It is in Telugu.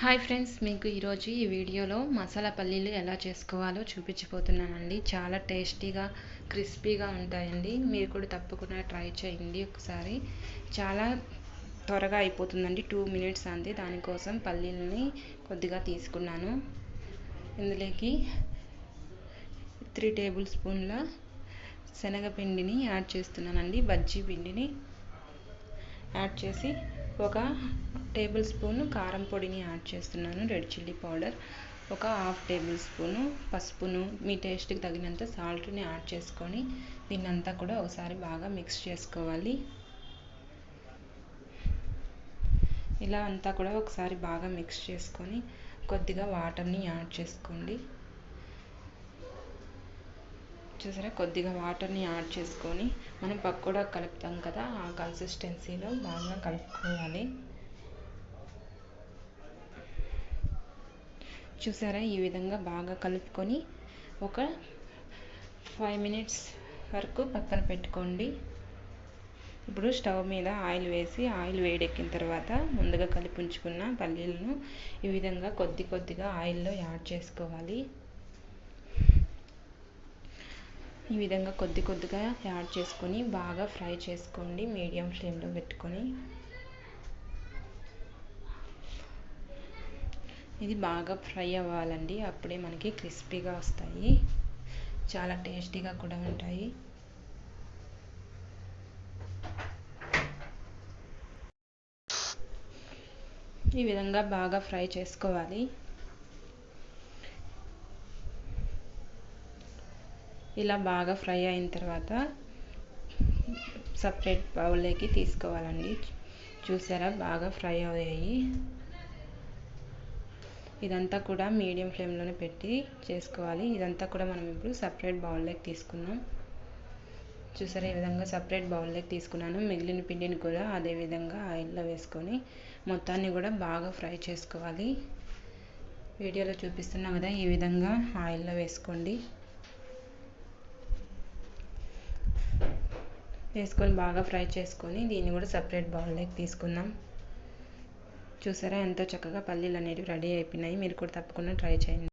హాయ్ ఫ్రెండ్స్, మీకు ఈరోజు ఈ వీడియోలో మసాలా పల్లీలు ఎలా చేసుకోవాలో చూపించబోతున్నానండి. చాలా టేస్టీగా క్రిస్పీగా ఉంటాయండి. మీరు కూడా తప్పకుండా ట్రై చేయండి ఒకసారి. చాలా త్వరగా అయిపోతుందండి, 2 మినిట్స్ అంతే. దానికోసం పల్లీలని కొద్దిగా తీసుకున్నాను. ఇందులోకి 3 టేబుల్ స్పూన్ల శనగపిండిని యాడ్ చేస్తున్నానండి. బజ్జీ పిండిని యాడ్ చేసి ఒక టేబుల్ స్పూన్ కారం పొడిని యాడ్ చేస్తున్నాను, రెడ్ చిల్లీ పౌడర్. ఒక హాఫ్ టేబుల్ స్పూను పసుపును, మీ టేస్ట్కి తగినంత సాల్ట్ని యాడ్ చేసుకొని దీన్నంతా కూడా ఒకసారి బాగా మిక్స్ చేసుకోవాలి. ఇలా అంతా కూడా ఒకసారి బాగా మిక్స్ చేసుకొని కొద్దిగా వాటర్ని యాడ్ చేసుకోండి. చూసారా, కొద్దిగా వాటర్ని యాడ్ చేసుకొని మనం పకోడా కలుపుతాం కదా, ఆ కన్సిస్టెన్సీలో బాగా కలుపుకోవాలి. చూసారా, ఈ విధంగా బాగా కలుపుకొని ఒక 5 మినిట్స్ వరకు పక్కన పెట్టుకోండి. ఇప్పుడు స్టవ్ మీద ఆయిల్ వేసి, ఆయిల్ వేడెక్కిన తర్వాత ముందుగా కలిపి ఉంచుకున్న పల్లీలను ఈ విధంగా కొద్దిగా ఆయిల్లో యాడ్ చేసుకోవాలి. ఈ విధంగా కొద్దిగా యాడ్ చేసుకొని బాగా ఫ్రై చేసుకోండి, మీడియం ఫ్లేమ్లో పెట్టుకొని. ఇది బాగా ఫ్రై అవ్వాలండి, అప్పుడే మనకి క్రిస్పీగా వస్తాయి, చాలా టేస్టీగా కూడా ఉంటాయి. ఈ విధంగా బాగా ఫ్రై చేసుకోవాలి. ఇలా బాగా ఫ్రై అయిన తర్వాత సపరేట్ బౌల్లోకి తీసుకోవాలండి. చూసారా, బాగా ఫ్రై అయ్యాయి. ఇదంతా కూడా మీడియం ఫ్లేమ్లోనే పెట్టి చేసుకోవాలి. ఇదంతా కూడా మనం ఇప్పుడు సపరేట్ బౌల్లోకి తీసుకున్నాం. చూసారా, ఈ విధంగా సపరేట్ బౌల్లోకి తీసుకున్నాను. మిగిలిన పిండిని కూడా అదే విధంగా ఆయిల్లో వేసుకొని మొత్తాన్ని కూడా బాగా ఫ్రై చేసుకోవాలి. వీడియోలో చూపిస్తున్నాం కదా, ఈ విధంగా ఆయిల్లో వేసుకోండి. వేసుకొని బాగా ఫ్రై చేసుకొని దీన్ని కూడా సపరేట్ బౌల్లోకి తీసుకుందాం. చూసారా, ఎంతో చక్కగా పల్లీలు అనేవి రెడీ అయిపోయినాయి. మీరు కూడా తప్పకుండా ట్రై చేయండి.